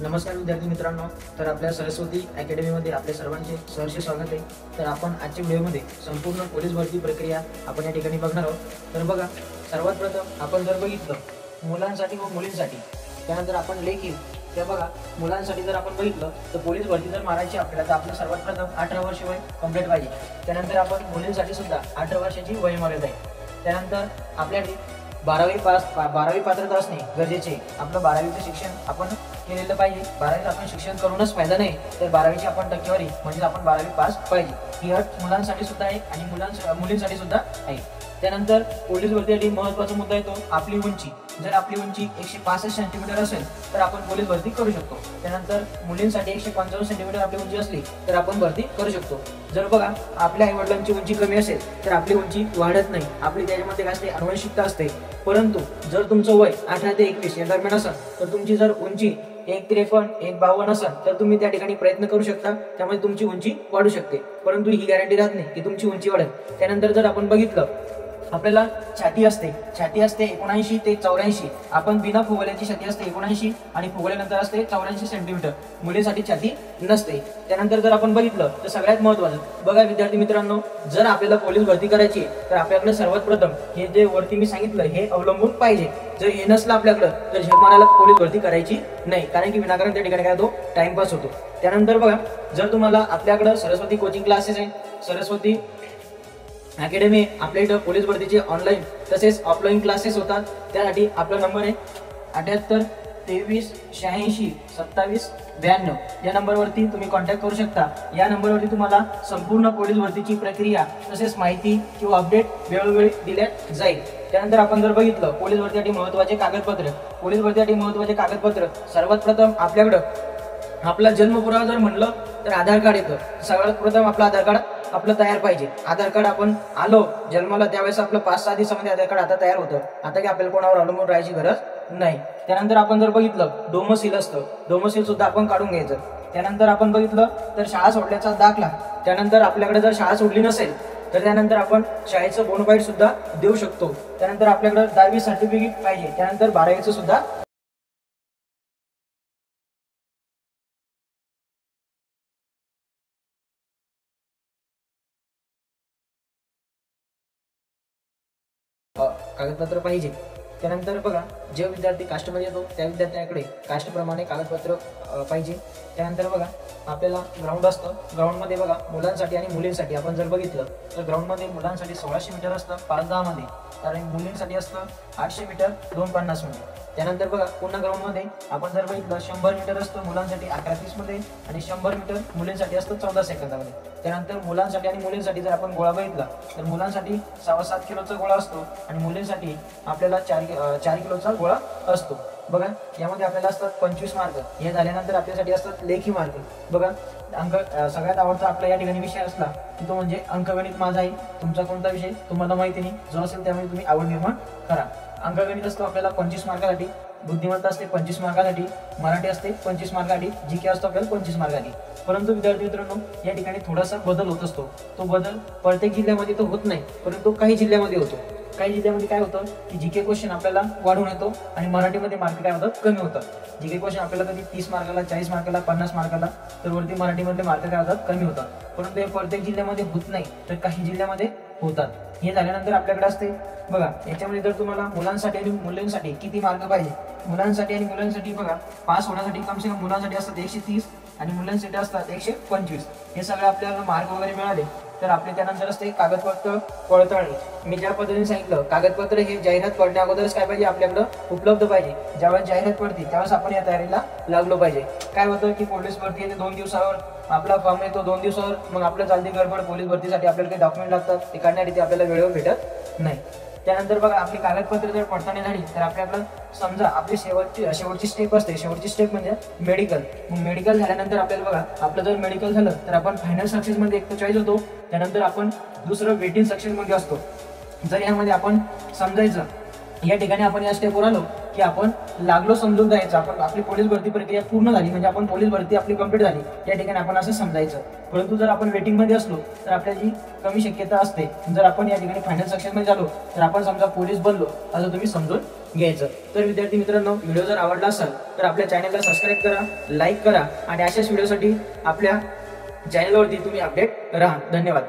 नमस्कार विद्यार्थी मित्रांनो, तर आपल्या सरस्वती अकॅडमीमध्ये आपल्या सर्वांचे सहर्ष स्वागत आहे। तर आपण आजच्या व्हिडिओमध्ये संपूर्ण पोलीस भरती प्रक्रिया आपण या ठिकाणी बघणार आहोत। तर बघा, सर्वात प्रथम आपण जर बघितलं मुलांसाठी व मुलींसाठी, त्यानंतर आपण लेखी तर बघा, मुलांसाठी जर आपण बघितलं तर पोलीस भरती जर मारायची आपल्याला तर आपलं सर्वात प्रथम 18 वर्ष वय कंप्लीट पाहिजे। त्यानंतर आपण मुलींसाठी सुद्धा 18 वर्षाची वय मर्यादा आहे। त्यानंतर आपल्याकडे 12वी पात्रता असणे गरजेचे। आपलं 12वीचं शिक्षण आपण केलेलं पाहिजे। 12वीचं आपण शिक्षण करूनच फायदा नाही, तर 12वीची आपण टक्केवारी म्हणजे आपण 12वी पास पाहिजे। ही अट मुलांसाठी सुद्धा आहे आणि मुलींसाठी सुद्धा आहे। त्यानंतर पोलीस भरतीसाठी महत्त्वाचा मुद्दा येतो आपली उंची। जर आपली उंची 165 सेंटीमीटर असेल तर आपण पोलीस भरती करू शकतो। त्यानंतर मुलींसाठी 155 सेंटीमीटर आपली उंची असली तर आपण भरती करू शकतो। जर बघा, आपल्या आई वडिलांची उंची कमी असेल तर आपली उंची वाढत नाही, आपली त्याच्यामध्ये काय असते, अनुवंशिकता असते। परंतु जर तुमचं वय 18 ते 21 या दरम्यान असेल तर तुमची जर उंची 153 152 असेल तर तुम्ही त्या ठिकाणी प्रयत्न करू शकता, त्यामुळे तुमची उंची वाढू शकते। परंतु ही गॅरंटी राहत नाही की तुमची उंची वाढेल। त्यानंतर जर आपण बघितलं, आपल्याला छाती असते 79 ते 84। आपण बिना फुगवल्याची छाती असते 79 आणि फुगवल्यानंतर असते 84 सेंटीमीटर। मुलीसाठी छाती नसते। त्यानंतर जर आपण बघितलं तर सगळ्यात महत्त्वाचं बघा विद्यार्थी मित्रांनो, जर आपल्याला पोलीस भरती करायची तर आपल्याकडे सर्वात प्रथम हे जे वरती मी सांगितलं हे अवलंबून पाहिजे। जर हे नसलं आपल्याकडे तर झक मारायला पोलीस भरती करायची नाही, कारण की विनाकारण त्या ठिकाणी काय होतो, टाइमपास होतो। त्यानंतर बघा, जर तुम्हाला आपल्याकडे सरस्वती कोचिंग क्लासेस आहे, सरस्वती अकॅडमी आपल्या इथं पोलीस भरतीचे ऑनलाईन तसेच ऑफलाईन क्लासेस होतात। त्यासाठी आपला नंबर आहे 78 23 86 27 92। या नंबरवरती तुम्ही कॉन्टॅक्ट करू शकता। या नंबरवरती तुम्हाला संपूर्ण पोलीस भरतीची प्रक्रिया तसेच माहिती किंवा अपडेट वेळोवेळी दिल्या जाईल। त्यानंतर आपण जर बघितलं पोलीस भरतीसाठी महत्त्वाचे कागदपत्र सर्वात प्रथम आपल्याकडं आपला जन्म पुरावा जर म्हणलं तर आधार कार्ड येतं। सर्वात प्रथम आपलं आधार कार्ड आपलं तयार पाहिजे। आधार कार्ड आपण आलो जन्माला त्यावेळेस आपलं 5-6 दिवसामध्ये आधार कार्ड आता तयार होतं। आता की आपल्याला कोणावर अवलंबून राहायची गरज नाही। त्यानंतर आपण जर बघितलं डोमोसिल असतं, डोमोसिल सुद्धा आपण काढून घ्यायचं। त्यानंतर आपण बघितलं तर शाळा सोडल्याचा दाखला। त्यानंतर आपल्याकडे जर शाळा सोडली नसेल तर त्यानंतर आपण शाळेचं बोनफाईड सुद्धा देऊ शकतो। त्यानंतर आपल्याकडे 10वी सर्टिफिकेट पाहिजे। त्यानंतर 12वीचं सुद्धा कागदपत्र पाहिजे। त्यानंतर बघा, जे विद्यार्थी कास्टमध्ये येतो त्या विद्यार्थ्यांकडे कास्टप्रमाणे कागदपत्र पाहिजे। त्यानंतर बघा, आपल्याला ग्राउंड असतं। ग्राउंडमध्ये बघा, मुलांसाठी आणि मुलींसाठी आपण जर बघितलं तर ग्राउंडमध्ये मुलांसाठी 1600 मीटर असतं 5-10 मध्ये, कारण मुलींसाठी असतं 800 मीटर 2:50 मध्ये। त्यानंतर बघा, पुन्हा ग्राउंडमध्ये आपण जर बघितलं 100 मीटर असतं मुलांसाठी 11:30 मध्ये आणि 100 मीटर मुलींसाठी असतं 14 सेकंदामध्ये। त्यानंतर मुलांसाठी आणि मुलींसाठी जर आपण गोळा बघितला तर मुलांसाठी 6.5-7 किलोचा गोळा असतो आणि मुलींसाठी आपल्याला 4 किलोचा गोळा असतो। बघा, यामध्ये आपल्याला असतात 25 मार्क। हे झाल्यानंतर आपल्यासाठी असतात लेखी मार्क। बघा, सगळ्यात आवडता आपला या ठिकाणी विषय असला की तो म्हणजे अंकगणित माझा आहे। तुमचा कोणता विषय तुम्हाला माहिती नाही, जो असेल त्यामुळे तुम्ही आवड निर्माण करा। अंकगणित असतो आपल्याला 25 मार्कासाठी, बुद्धिमत्ता असते 25 मार्कासाठी, मराठी असते 25 मार्कासाठी, जीके असतो आपल्याला 25 मार्कासाठी। परंतु विद्यार्थी मित्रांनो, या ठिकाणी थोडासा बदल होत असतो। तो बदल प्रत्येक जिल्ह्यामध्ये तो होत नाही, परंतु काही जिल्ह्यामध्ये होतो। काही जिल्ह्यामध्ये काय होतं की जीके क्वेश्चन आपल्याला वाढून येतो आणि मराठीमध्ये मार्क काय होतात, कमी होतात। जीके क्वेश्चन आपल्याला कधी 30 मार्काला, 40 मार्काला, 50 मार्काला, तर वरती मराठीमधले मार्क काय होतात, कमी होतात। परंतु हे प्रत्येक जिल्ह्यामध्ये होत नाही, तर काही जिल्ह्यामध्ये होतात। हे झाल्यानंतर आपल्याकडे असते बघा, याच्यामध्ये जर तुम्हाला मुलांसाठी आणि मुलींसाठी किती मार्क पाहिजे, मुलांसाठी आणि मुलांसाठी बघा, पास होण्यासाठी कमसे कम मुलांसाठी असतात 130 आणि मुलांसाठी असतात 125। हे सगळे आपल्याला मार्क वगैरे मिळाले तर आपले त्यानंतर असते कागदपत्र पडताळणी। मी ज्या पद्धतीने सांगितलं, कागदपत्र हे जाहिरात पडण्या अगोदरच काय पाहिजे, आपल्याकडं उपलब्ध पाहिजे। ज्यावेळेस जाहिरात पडते त्यावेळेस आपण या तयारीला लागलो पाहिजे। काय होतं की पोलीस भरती येते 2 दिवसावर, आपला फॉर्म येतो 2 दिवसावर, मग आपलं चालती गडबड। पोलीस भरतीसाठी आपल्याला काही डॉक्युमेंट लागतात, ते काढण्यासाठी आपल्याला वेळेवर भेटत नाही। त्यानंतर बघा, आपली कागदपत्र जर पडताळणी झाली तर आपल्याकडं समजा आपली शेवटची स्टेप असते। शेवटची स्टेप म्हणजे मेडिकल। मग मेडिकल झाल्यानंतर आपल्याला बघा, आपलं जर मेडिकल झालं तर आपण फायनल सक्सेसमध्ये एक तर चॉईस होतो। त्यानंतर आपण दुसरं वेटिंग सेक्शनमध्ये असतो। जर यामध्ये आपण समजायचं, या ठिकाणी आपण या स्टेपवर आलो की आपण लागलो समजून जायचं, आपण आपली पोलीस भरती प्रक्रिया पूर्ण झाली म्हणजे आपण पोलीस भरती आपली कंप्लीट झाली, या ठिकाणी आपण असं समजायचं। परंतु जर आपण वेटिंगमध्ये असलो तर आपल्याची कमी शक्यता असते। जर आपण या ठिकाणी फायनल सेक्शनमध्ये झालो तर आपण समजा पोलीस बनलो असं तुम्ही समजून घ्यायचं. तर विद्यार्थी मित्रांनो, व्हिडिओ जर आवडला असेल तर आपल्या चॅनलला सबस्क्राईब करा, लाईक करा आणि अशाच व्हिडिओसाठी आपल्या चॅनलवरती तुम्ही अपडेट राहा. धन्यवाद.